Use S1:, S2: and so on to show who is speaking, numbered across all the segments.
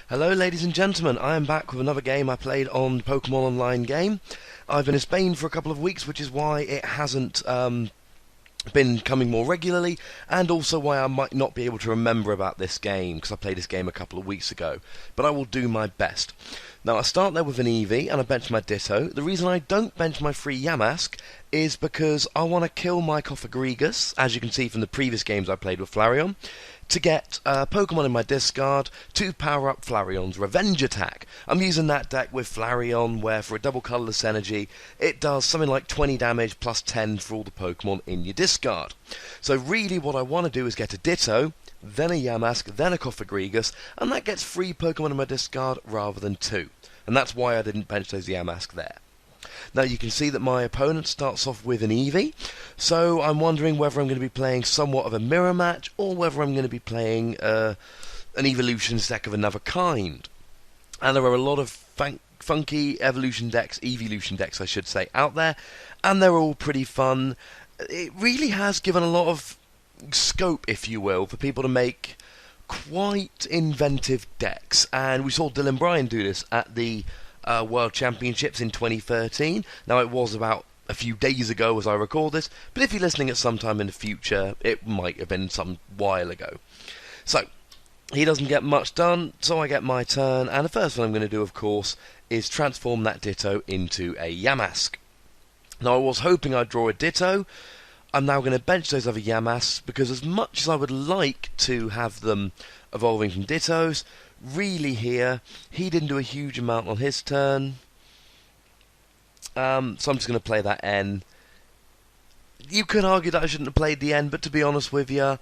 S1: Hello ladies and gentlemen, I am back with another game I played on Pokemon Online game. I've been in Spain for a couple of weeks, which is why it hasn't been coming more regularly, and also why I might not be able to remember about this game, because I played this game a couple of weeks ago. But I will do my best. Now I start there with an Eevee, and I bench my Ditto. The reason I don't bench my free Yamask is because I want to kill my Cofagrigus, as you can see from the previous games I played with Flareon, to get Pokemon in my discard to power up Flareon's Revenge attack. I'm using that deck with Flareon, where for a double colourless energy, it does something like 20 damage plus 10 for all the Pokemon in your discard. So really what I want to do is get a Ditto, then a Yamask, then a Cofagrigus, and that gets 3 Pokemon in my discard rather than 2. And that's why I didn't bench those Yamask there. Now you can see that my opponent starts off with an Eevee, so I'm wondering whether I'm going to be playing somewhat of a mirror match, or whether I'm going to be playing an Evolutions deck of another kind. And there are a lot of funky Evolution decks, Evolution decks I should say, out there, and they're all pretty fun. It really has given a lot of scope, if you will, for people to make quite inventive decks, and we saw Dylan Bryan do this at the World Championships in 2013. Now it was about a few days ago as I record this, but if you're listening at some time in the future, it might have been some while ago. So, he doesn't get much done, so I get my turn, and the first thing I'm going to do, of course, is transform that Ditto into a Yamask. Now I was hoping I'd draw a Ditto. I'm now going to bench those other Yamasks, because as much as I would like to have them evolving from Dittos, really here, he didn't do a huge amount on his turn. So I'm just going to play that N. You could argue that I shouldn't have played the N, but to be honest with you,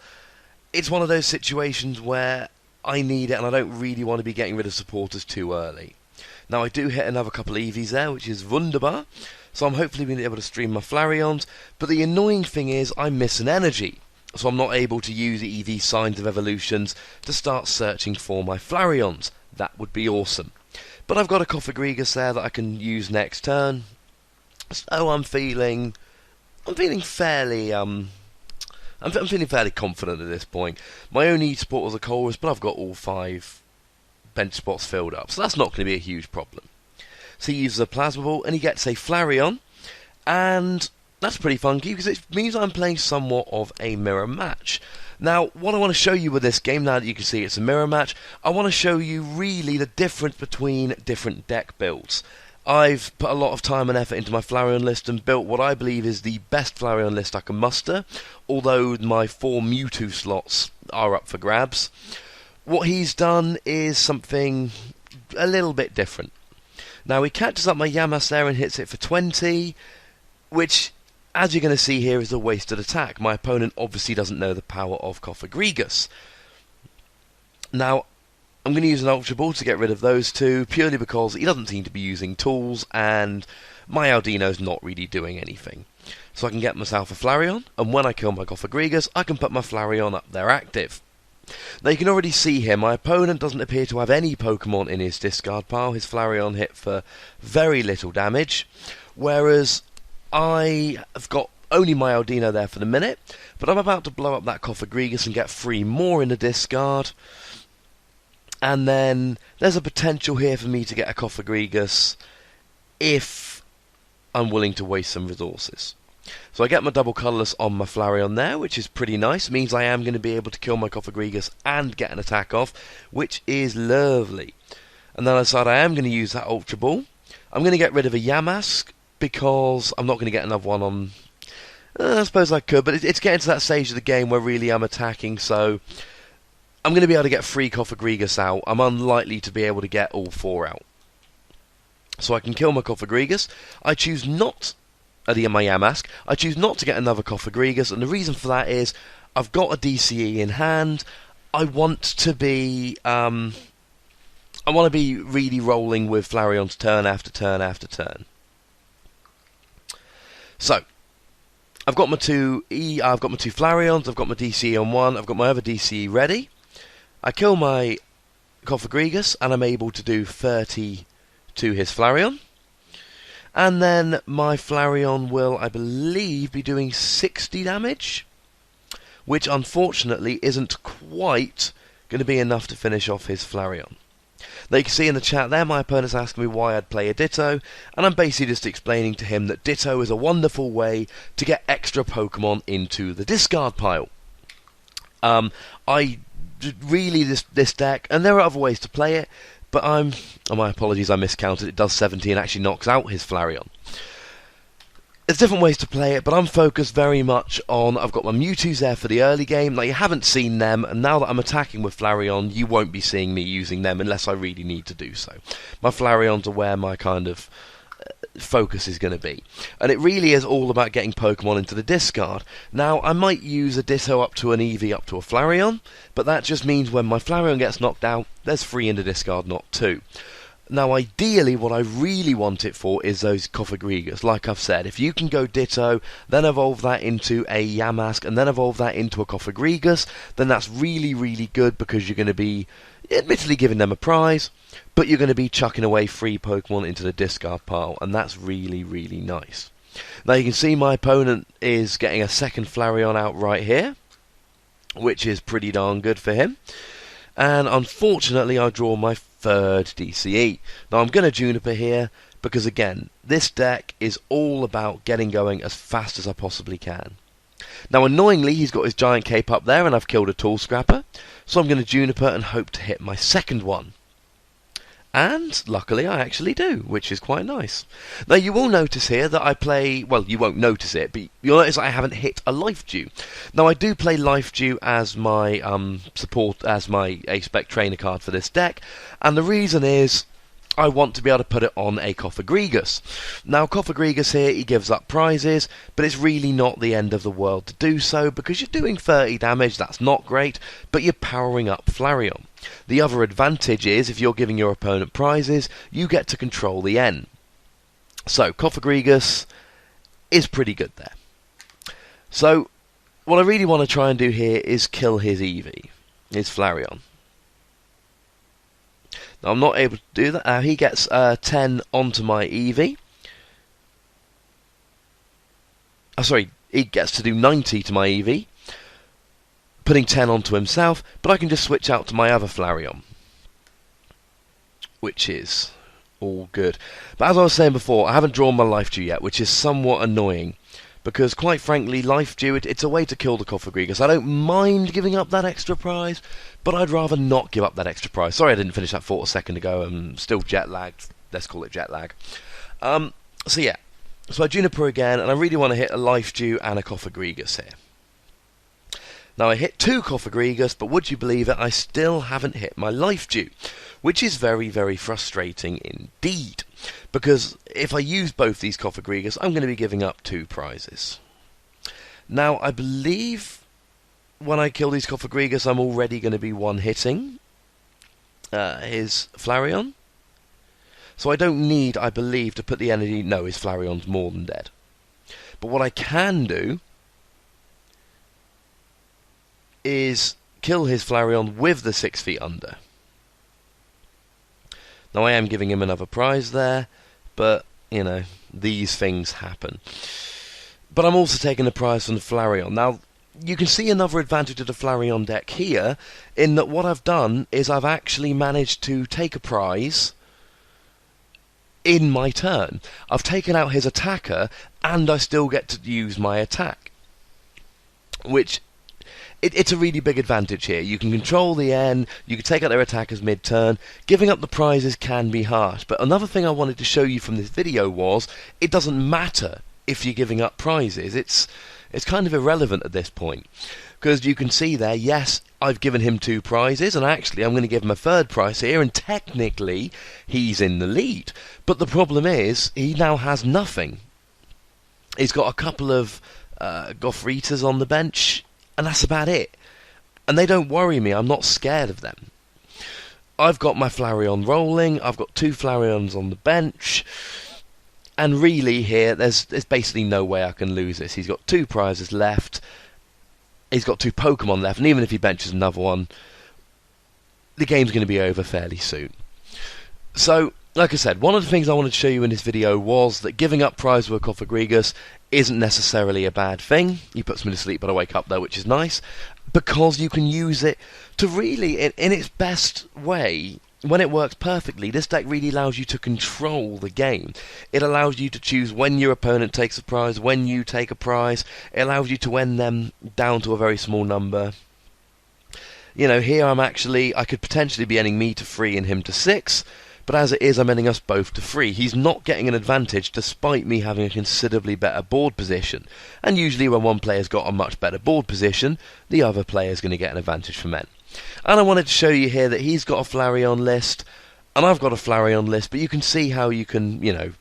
S1: it's one of those situations where I need it and I don't really want to be getting rid of supporters too early. Now I do hit another couple of Eevees there, which is wunderbar, so I'm hopefully being able to stream my Flareons, but the annoying thing is I miss an energy. So I'm not able to use Eevee Signs of Evolutions to start searching for my Flareons. That would be awesome. But I've got a Cofagrigus there that I can use next turn. So I'm feeling fairly I'm feeling fairly confident at this point. My only support was a Colress, but I've got all 5 bench spots filled up, so that's not going to be a huge problem. So he uses a Plasma Ball and he gets a Flareon, and that's pretty funky because it means I'm playing somewhat of a mirror match. Now, what I want to show you with this game, now that you can see it's a mirror match, I want to show you really the difference between different deck builds. I've put a lot of time and effort into my Flareon list and built what I believe is the best Flareon list I can muster, although my 4 Mewtwo slots are up for grabs. What he's done is something a little bit different. Now, he catches up my Yamask there and hits it for 20, which, as you're going to see here, is a wasted attack. My opponent obviously doesn't know the power of Cofagrigus. Now, I'm going to use an Ultra Ball to get rid of those 2, purely because he doesn't seem to be using tools, and my Aldino's not really doing anything. So I can get myself a Flareon, and when I kill my Cofagrigus, I can put my Flareon up there active. Now you can already see here, my opponent doesn't appear to have any Pokemon in his discard pile. His Flareon hit for very little damage, whereas I have got only my Aldino there for the minute, but I'm about to blow up that Cofagrigus and get 3 more in the discard. And then there's a potential here for me to get a Cofagrigus if I'm willing to waste some resources. So I get my double colourless on my Flareon there, which is pretty nice. It means I am going to be able to kill my Cofagrigus and get an attack off, which is lovely. And then I decide I am going to use that Ultra Ball. I'm going to get rid of a Yamask, because I'm not going to get another one on. I suppose I could, but it's getting to that stage of the game where really I'm attacking, so I'm going to be able to get 3 Cofagrigus out. I'm unlikely to be able to get all 4 out. So I can kill my Cofagrigus. I choose not, my Yamask, I choose not to get another Cofagrigus, and the reason for that is I've got a DCE in hand. I want to be really rolling with Flareon's turn after turn after turn. So, I've got my 2 Flareons, I've got my DCE on one, I've got my other DCE ready. I kill my Cofagrigus, and I'm able to do 30 to his Flareon. And then my Flareon will, I believe, be doing 60 damage, which unfortunately isn't quite going to be enough to finish off his Flareon. Now you can see in the chat there my opponent's asking me why I'd play a Ditto, and I'm basically just explaining to him that Ditto is a wonderful way to get extra Pokemon into the discard pile. This deck, and there are other ways to play it, but my apologies, I miscounted, it does 70 and actually knocks out his Flareon. There's different ways to play it, but I'm focused very much on, I've got my Mewtwo's there for the early game. Now you haven't seen them, and now that I'm attacking with Flareon, you won't be seeing me using them unless I really need to do so. My Flareons are where my kind of focus is going to be. And it really is all about getting Pokemon into the discard. Now, I might use a Ditto up to an Eevee up to a Flareon, but that just means when my Flareon gets knocked out, there's 3 in the discard, not 2. Now, ideally, what I really want it for is those Cofagrigus. Like I've said, if you can go Ditto, then evolve that into a Yamask, and then evolve that into a Cofagrigus, then that's really, really good, because you're going to be, admittedly, giving them a prize, but you're going to be chucking away 3 Pokemon into the discard pile, and that's really, really nice. Now, you can see my opponent is getting a second Flareon out right here, which is pretty darn good for him. And unfortunately, I draw my 3rd DCE. Now, I'm going to Juniper here, because again, this deck is all about getting going as fast as I possibly can. Now, annoyingly, he's got his Giant Cape up there, and I've killed a Tool Scrapper, so I'm going to Juniper and hope to hit my second one. And, luckily, I actually do, which is quite nice. Now, you will notice here that I play, well, you won't notice it, but you'll notice I haven't hit a Life Dew. Now, I do play Life Dew as my support, as my A-Spec trainer card for this deck, and the reason is I want to be able to put it on a Cofagrigus. Now, Cofagrigus here, he gives up prizes, but it's really not the end of the world to do so, because you're doing 30 damage, that's not great, but you're powering up Flareon. The other advantage is, if you're giving your opponent prizes, you get to control the N. So, Cofagrigus is pretty good there. So, what I really want to try and do here is kill his Eevee, his Flareon. Now, I'm not able to do that. He gets 10 onto my Eevee. Sorry, he gets to do 90 to my Eevee, putting 10 onto himself, but I can just switch out to my other Flareon, which is all good. But as I was saying before, I haven't drawn my Life Dew yet, which is somewhat annoying, because quite frankly, Life Dew, it's a way to kill the Cofagrigus. I don't mind giving up that extra prize, but I'd rather not give up that extra prize. Sorry I didn't finish that thought a second ago, I'm still jet lagged, let's call it jet lag. So yeah, so I Juniper again, and I really want to hit a Life Dew and a Cofagrigus here. Now, I hit 2 Cofagrigus, but would you believe it, I still haven't hit my Life Dew, which is very, very frustrating indeed, because if I use both these Cofagrigus, I'm going to be giving up 2 prizes. Now, I believe when I kill these Cofagrigus, I'm already going to be one-hitting his Flareon, so I don't need, I believe, to put the energy, no, his Flareon's more than dead. But what I can do is kill his Flareon with the 6 feet under. Now, I am giving him another prize there, but, you know, these things happen. But I'm also taking the prize from the Flareon. Now, you can see another advantage of the Flareon deck here, in that what I've done is I've actually managed to take a prize in my turn. I've taken out his attacker, and I still get to use my attack, which it's a really big advantage here. You can control the N, you can take out their attackers mid-turn. Giving up the prizes can be harsh, but another thing I wanted to show you from this video was, it doesn't matter if you're giving up prizes. It's kind of irrelevant at this point, because you can see there, yes, I've given him 2 prizes, and actually I'm going to give him a 3rd prize here, and technically he's in the lead. But the problem is, he now has nothing. He's got a couple of Gothritas on the bench, and that's about it. And they don't worry me, I'm not scared of them. I've got my Flareon rolling, I've got 2 Flareons on the bench, and really here, there's basically no way I can lose this. He's got 2 prizes left, he's got 2 Pokemon left, and even if he benches another one, the game's going to be over fairly soon. So, like I said, one of the things I wanted to show you in this video was that giving up prize with Cofagrigus isn't necessarily a bad thing. He puts me to sleep but I wake up though, which is nice, because you can use it to really, in its best way, when it works perfectly, this deck really allows you to control the game. It allows you to choose when your opponent takes a prize, when you take a prize. It allows you to end them down to a very small number. You know, here I could potentially be ending me to 3 and him to 6, but as it is, I'm ending us both to 3. He's not getting an advantage despite me having a considerably better board position. And usually when one player's got a much better board position, the other player's going to get an advantage from men. And I wanted to show you here that he's got a Flareon list, and I've got a Flareon list, but you can see how you can, you know,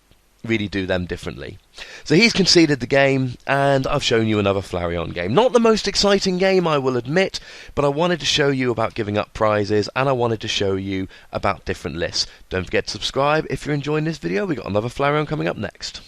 S1: really do them differently. So he's conceded the game, and I've shown you another Flareon game. Not the most exciting game, I will admit, but I wanted to show you about giving up prizes, and I wanted to show you about different lists. Don't forget to subscribe if you're enjoying this video. We've got another Flareon coming up next.